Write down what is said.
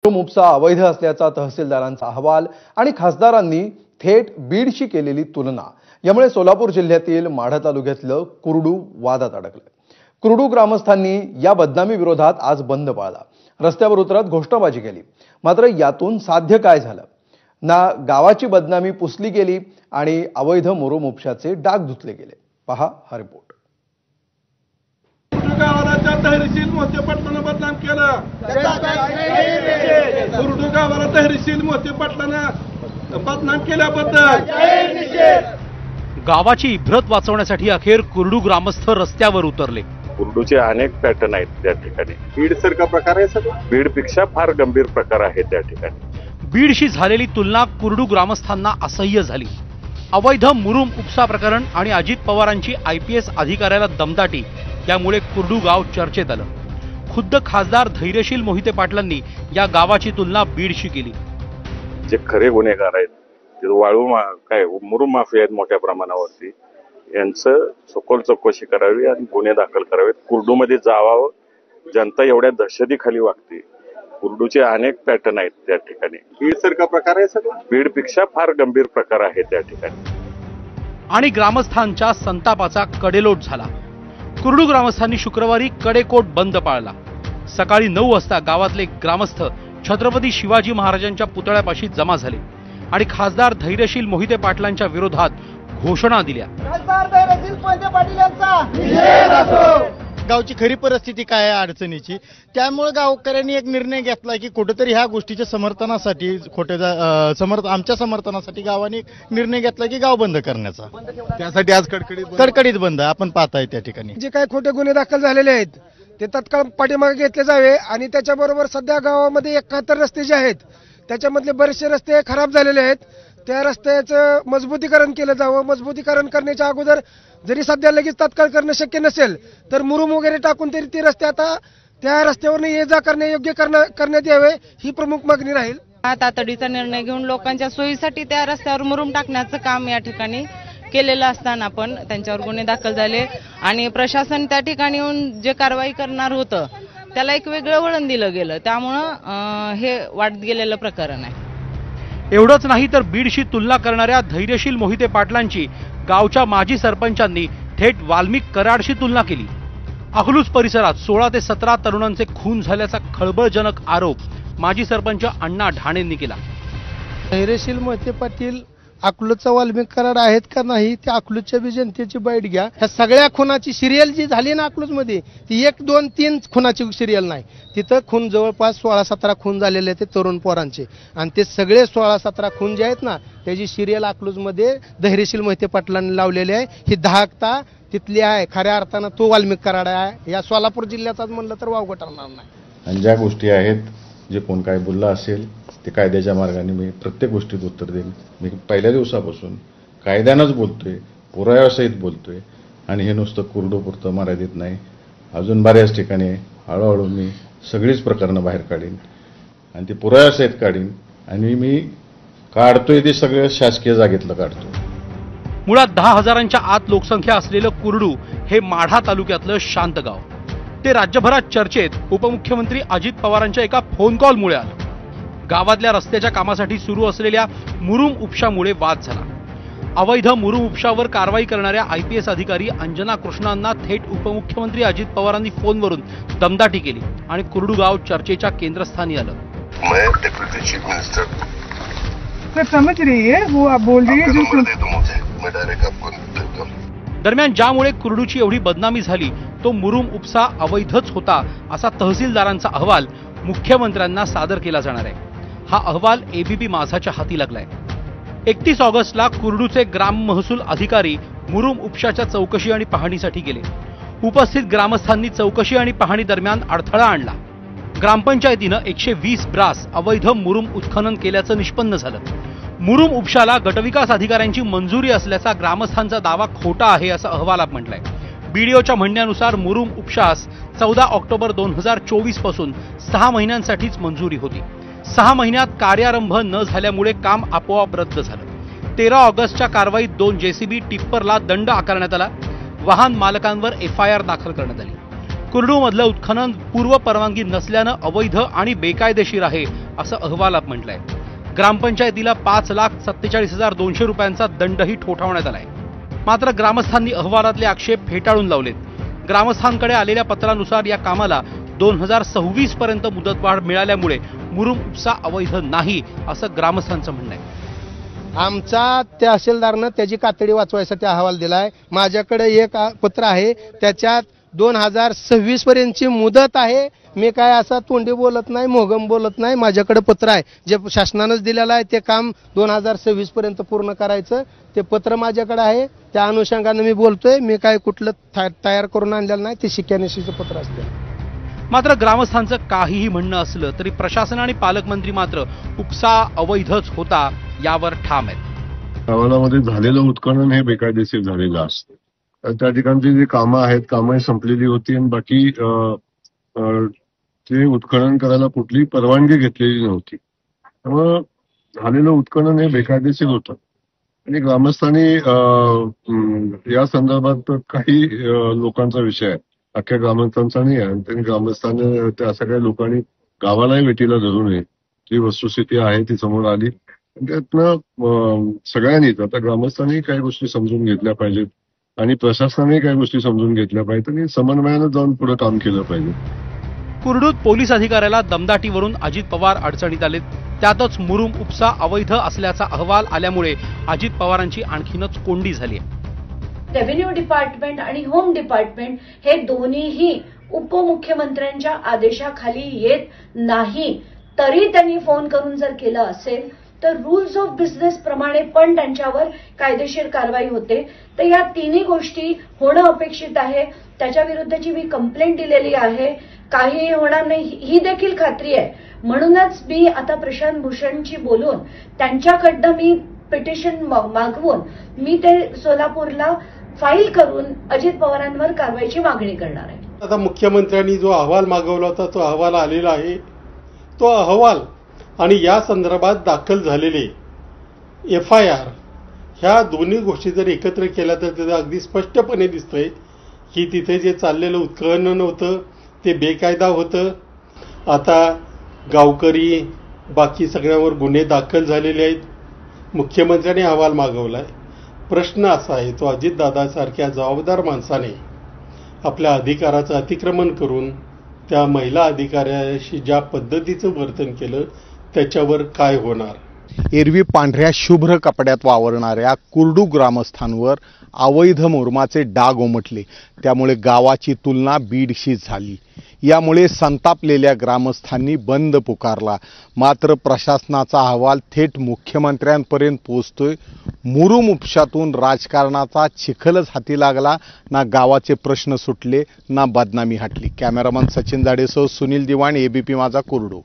उपसा अवैध असल्याचा तहसीलदारांचा अहवाल आणि खासदारांनी थेट बीडशी केलेली तुलना यामुळे सोलापूर जिल्ह्यातील माढा तालुक्यातलं कुरडू वादात अडकलं। कुरडू ग्रामस्थांनी या बदनामी विरोधात आज बंद पाळला, रस्त्यावर उतरत घोषणाबाजी केली। मात्र यातून साध्य काय झालं? ना गावाची बदनामी पुसली गेली आणि अवैध मुरुम उपशाचे डाग धुतले गेले। पहा हा रिपोर्ट। गावाला तहसील मोठे पटलानं बदनाम केलं। कुरडू गावाला तहसील मोठे पटलानं बदनाम केल्याबद्दल गावाची इब्रत वाचवण्यासाठी अखेर कुरडू ग्रामस्थ रस्त्यावर उतरले। कुरडूचे अनेक पॅटर्न आहेत त्या ठिकाणी। बीड सारखा प्रकार आहे सगळं। बीडपेक्षा फार गंभीर प्रकार आहे त्या ठिकाणी। बीडशी झालेली तुलना कुरडू ग्रामस्थांना असह्य झाली। अवैध मुरुम उपसा प्रकरण आणि अजित पवारांची IPS अधिकाऱ्याला दमदाटी यामुळे कुरडू गाव चर्चेत आलं। खुद्द खासदार धैर्यशील मोहिते पाटलांनी या गावाची तुलना बीडशी केली। जे खरे गुन्हेगार आहेत ते वाळू काय मुरुम माफिया आहेत मोठ्या प्रमाणावरती, यांचं सखोल चौकशी करावी आणि गुन्हे दाखल करावेत। कुरडूमध्ये जावावं, जनता एवढ्या दहशतीखाली वागते। कुरडूचे अनेक पॅटर्न आहेत त्या ठिकाणी। बीड सारखा प्रकार आहे सगळं। बीडपेक्षा फार गंभीर प्रकार आहे त्या ठिकाणी। आणि ग्रामस्थांच्या संतापाचा कडेलोट झाला। कुरडू ग्रामस्थांनी शुक्रवारी कडेकोट बंद पाळला। सकाळी 9 वाजता गावातले ग्रामस्थ छत्रपती शिवाजी महाराजांच्या पुतळ्यापाशी जमा झाले आणि खासदार धैर्यशील मोहिते पाटलांच्या विरोधात घोषणा दिल्या। खासदार धैर्यशील मोहिते पाटील यांचा निषेध असो। गावची खरी परिस्थिती काय आहे अडचणीची, त्यामुळे गावकऱ्यांनी एक निर्णय घेतला की कुठेतरी ह्या गोष्टीच्या समर्थनासाठी आमच्या समर्थनासाठी गावाने एक निर्णय घेतला की गाव बंद करण्याचा। त्यासाठी आज कडकडीत बंद आपण पाहताय त्या ठिकाणी जे काही खोटे गुन्हे दाखल झालेले आहेत ते तत्काळ पाठीमागे घेतले जावे आणि त्याच्याबरोबर सध्या गावामध्ये 71 रस्ते जे आहेत त्याच्यामधले बरेचसे रस्ते खराब झालेले आहेत, त्या रस्त्याचं मजबूतीकरण केलं जावं। मजबूतीकरण करण्याच्या अगोदर जरी सध्या लगेच तात्काळ करणं शक्य नसेल तर मुरुम वगैरे टाकून तरी ते रस्ते आता त्या रस्त्यावरनं ये जा करण्यायोग्य करण्यात यावे, ही प्रमुख मागणी राहील। तातडीचा निर्णय घेऊन लोकांच्या सोयीसाठी त्या रस्त्यावर मुरुम टाकण्याचं काम या ठिकाणी केलेलं असताना पण त्यांच्यावर गुन्हे दाखल झाले आणि प्रशासन त्या ठिकाणी येऊन जे कारवाई करणार होतं त्याला एक वेगळं वळण दिलं गेलं, त्यामुळं हे वाढत गेलेलं प्रकरण आहे। एवढंच नाही तर बीडशी तुलना करणाऱ्या धैर्यशील मोहिते पाटलांची गावच्या माजी सरपंचांनी थेट वाल्मिक कराडशी तुलना केली। अकलूज परिसरात 16 ते 17 तरुणांचे खून झाल्याचा खळबळजनक आरोप माजी सरपंच अण्णा ढाणेंनी केला। धैर्यशील मोहिते पाटील अकलूजचा वाल्मिक कराड आहेत का नाही ते अकलूजच्या बी जनतेची बाईट घ्या। ह्या सगळ्या खुनाची सिरियल जी झाली ना अकलूजमध्ये ती 1, 2, 3 खुनाची सिरियल नाही, तिथं खून जवळपास 16-17 खून झालेले ते तरुण पोरांचे आणि ते सगळे 16-17 खून जे आहेत ना त्याची सिरियल अकलूजमध्ये धैर्यशील मोहिते पाटलांनी लावलेली आहे। ही धाकता तिथली आहे, खऱ्या अर्थानं तो वाल्मिक कराड आहे। या सोलापूर जिल्ह्याचाच म्हणलं तर वावगं ठरणार नाही। आणि ज्या गोष्टी आहेत जे कोण काय बोलला असेल ते कायद्याच्या मार्गाने मी प्रत्येक गोष्टीत उत्तर देईन। मी पहिल्या दिवसापासून कायद्यानंच बोलतोय, पुराव्यासहित बोलतोय आणि हे नुसतं कुरडूपुरतं मर्यादित नाही, अजून बऱ्याच ठिकाणी हळूहळू मी सगळीच प्रकरणं बाहेर काढीन आणि ती पुराव्यासहित काढीन आणि मी काढतोय ते सगळं शासकीय जागेतलं काढतोय। मुळात 10,000च्या आत लोकसंख्या असलेलं कुरडू हे माढा तालुक्यातलं शांत गाव। ते राज्यभरात चर्चेत उपमुख्यमंत्री अजित पवारांच्या एका फोन कॉलमुळे आलं। गावातल्या रस्त्याच्या कामासाठी सुरू असलेल्या मुरुम उपशामुळे वाद झाला। अवैध मुरुम उपशावर कारवाई करणाऱ्या IPS अधिकारी अंजना कृष्णांना थेट उपमुख्यमंत्री अजित पवारांनी फोनवरून दमदाटी केली आणि कुरडू गाव चर्चेच्या केंद्रस्थानी आलं। मैं डेप्यूटी चीफ मिनिस्टर सर समझ रही है वो आप बोल रही है जो मैं डायरेक्ट आपको। दरम्यान ज्यामुळे कुरडूची एवढी बदनामी झाली तो मुरुम उपसा अवैधच होता असा तहसीलदारांचा अहवाल मुख्यमंत्र्यांना सादर केला जाणार आहे। हा अहवाल ABP माझाच्या हाती लागलाय। 31 ऑगस्टला कुरडूचे ग्राम महसूल अधिकारी मुरुम उपशाच्या चौकशी आणि पाहणीसाठी गेले। उपस्थित ग्रामस्थांनी चौकशी आणि पाहणी दरम्यान अडथळा आणला। ग्रामपंचायतीनं 120 ब्रास अवैध मुरुम उत्खनन केल्याचं निष्पन्न झालं। मुरुम उपशाला गटविकास अधिकाऱ्यांची मंजुरी असल्याचा ग्रामस्थांचा दावा खोटा आहे असं अहवालात म्हटलंय। BDOच्या म्हणण्यानुसार मुरुम उपशास 14 ऑक्टोबर 2024 पासून 6 महिन्यांसाठीच मंजुरी होती। 6 महिन्यात कार्यारंभ न झाल्यामुळे काम आपोआप रद्द झालं। 13 ऑगस्टच्या कारवाईत 2 JCB टिप्परला दंड आकारण्यात आला। वाहन मालकांवर FIR दाखल करण्यात आली। कुर्डूमधलं उत्खनन पूर्व परवानगी नसल्यानं अवैध आणि बेकायदेशीर आहे असं अहवालात म्हटलंय. ग्रामपंचायतीला 5,47,200 रुपयांचा दंडही ठोठावण्यात आलाय. मात्र ग्रामस्थांनी अहवालातले आक्षेप फेटाळून लावलेत. ग्रामस्थांकडे आलेल्या पत्रानुसार या कामाला 2026 पर्यंत मुदतवाढ मिळाल्यामुळे मुरुम उपसा अवैध नाही असं ग्रामस्थांचं म्हणणं आहे. आमचा तहसीलदारनं त्याची कातडी वाचवायसाठी अहवाल दिलाय. माझ्याकडे एक पत्र आहे, त्याच्यात 2026 पर्यंतची मुदत आहे. मी काय असा तोंडी बोलत नाही, मोगम बोलत नाही. माझ्याकडे पत्र आहे जे शासनानंच दिलेलं आहे. ते काम 2026 पर्यंत पूर्ण करायचं ते पत्र माझ्याकडे आहे. त्या अनुषंगाने मी बोलतोय. मी काय कुठलं तयार करून आणलेलं नाही. ते शिक्यानिशीचं पत्र असते. मात्र ग्रामस्थांचं काहीही म्हणणं असलं तरी प्रशासन आणि पालकमंत्री मात्र उपसा अवैधच होता यावर ठाम आहेत. अहवालामध्ये झालेलं उत्खनन हे बेकायदेशीर झालेलं असतं. त्या ठिकाणची जी कामं आहेत, कामं संपलेली होती आणि बाकी ते उत्खनन करायला कुठलीही परवानगी घेतलेली नव्हती. त्यामुळं झालेलं उत्खनन हे बेकायदेशीर होतं आणि ग्रामस्थांनी या संदर्भात काही लोकांचा विषय आहे, अख्ख्या ग्रामस्थांचा नाही आहे. त्यांनी ग्रामस्थांनी त्या अशा काही लोकांनी गावालाही वेटीला धरू नये. जी वस्तुस्थिती आहे ती समोर आली. त्यातनं सगळ्यांनीच आता ग्रामस्थांनी काही गोष्टी समजून घेतल्या पाहिजेत आणि प्रशासनाने काही गोष्टी समजून घेतल्या पाहिजेत आणि समन्वयानं जाऊन पुढे काम केलं पाहिजे. कुर्डूत पोलीस अधिकाऱ्याला दमदाटीवरून अजित पवार अडचणीत आलेत. त्यातच मुरुम उपसा अवैध असल्याचा अहवाल आल्यामुळे अजित पवारांची आणखीनच कोंडी झाली आहे. रेव्हेन्यू डिपार्टमेंट आणि होम डिपार्टमेंट हे दोन्हीही उपमुख्यमंत्र्यांच्या आदेशाखाली येत नाही. तरी त्यांनी फोन करून जर केलं असेल तर रूल्स ऑफ बिझनेस प्रमाणे पण त्यांच्यावर कायदेशीर कारवाई होते. तर या तिन्ही गोष्टी होणं अपेक्षित आहे. त्याच्या विरुद्धची मी कंप्लेंट दिलेली आहे. काही होणार नाही ही देखील खात्री आहे. म्हणूनच मी आता प्रशांत भूषणची बोलून त्यांच्याकडनं मी पिटिशन मागवून मी ते सोलापूरला फाईल करून अजित पवारांवर कारवाईची मागणी करणार आहे. आता मुख्यमंत्र्यांनी जो अहवाल मागवला होता तो अहवाल आलेला आहे. तो अहवाल आणि या संदर्भात दाखल झालेले FIR ह्या दोन्ही गोष्टी जर एकत्र केल्या तर त्याचं अगदी स्पष्टपणे दिसतंय की तिथे जे चाललेलं उत्खनन होतं ते बेकायदा होतं. आता गावकरी बाकी सगळ्यावर गुन्हे दाखल झालेले आहेत. मुख्यमंत्र्यांनी अहवाल मागवलाय. प्रश्न असा आहे तो अजितदादासारख्या जबाबदार माणसाने आपल्या अधिकाराचं अतिक्रमण करून त्या महिला अधिकाऱ्याशी ज्या पद्धतीचं वर्तन केलं त्याच्यावर काय होणार. एरवी पांढऱ्या शुभ्र कपड्यात वावरणाऱ्या कुर्डू ग्रामस्थांवर अवैध मुरुमाचे डाग उमटले. त्यामुळे गावाची तुलना बीडशी झाली. यामुळे संतापलेल्या ग्रामस्थांनी बंद पुकारला. मात्र प्रशासनाचा अहवाल थेट मुख्यमंत्र्यांपर्यंत पोहोचतोय. मुरुम उपशातून राजकारणाचा चिखलच हाती लागला. ना गावाचे प्रश्न सुटले ना बदनामी हटली. कॅमेरामन सचिन जाडेसह सुनील दिवाण, ABP माझा, कुर्डू.